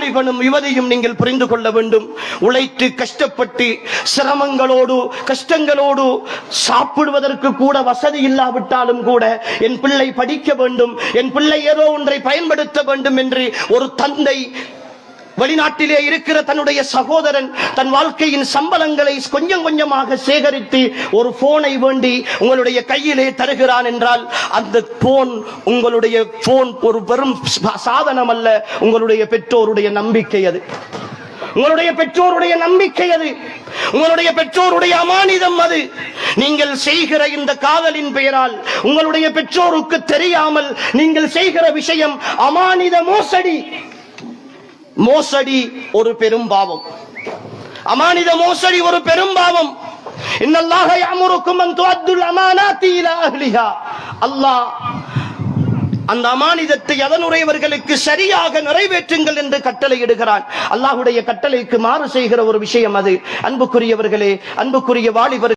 வாலிபனும் யுவதியும் நீங்கள் புரிந்து கொள்ள வேண்டும். உழைத்து கஷ்டப்பட்டு சிரமங்களோடு கஷ்டங்களோடு சாப்பிடுவதற்கு கூட வசதி இல்லாவிட்டாலும் கூட என் பிள்ளை படிக்க வேண்டும், என் பிள்ளை ஏதோ ஒன்றை பயன்படுத்த வேண்டும் என்று ஒரு தந்தை வெளிநாட்டிலே இருக்கிற தன்னுடைய சகோதரன் தன் வாழ்க்கையின் சம்பளங்களை கொஞ்சம் கொஞ்சமாக சேகரித்து ஒரு போனை வேண்டி உங்களுடைய கையிலே தருகிறான் என்றால் அந்த போன் உங்களுடைய போன் ஒரு வெறும் சாதனம் அல்ல, உங்களுடைய பெற்றோருடைய நம்பிக்கை அது. உங்களுடைய பெற்றோருடைய நம்பிக்கை அது, உங்களுடைய பெற்றோருடைய அமானிதம் அது. நீங்கள் செய்கிற இந்த காதலின் பெயரால் உங்களுடைய பெற்றோருக்கு தெரியாமல் நீங்கள் செய்கிற விஷயம் அமானித மோசடி. மோசடி ஒரு பெரும் பாவம், அமானித மோசடி ஒரு பெரும் பாவம். இன்னல்லாஹ யஅமுருக்கும் அன் துஅத்துல் அமானாத்தி இலா அஹ்லிஹா. அல்லாஹ் அந்த அமானிதத்தை அதனுடையவர்களுக்கு சரியாக நிறைவேற்றுங்கள் என்று கட்டளையிடுகிறான். அல்லாஹ்வுடைய கட்டளைக்கு மாறு செய்கிற ஒரு விஷயம் அது. அன்புக்குரியவர்களே, அன்புக்குரிய வாலிபர்கள்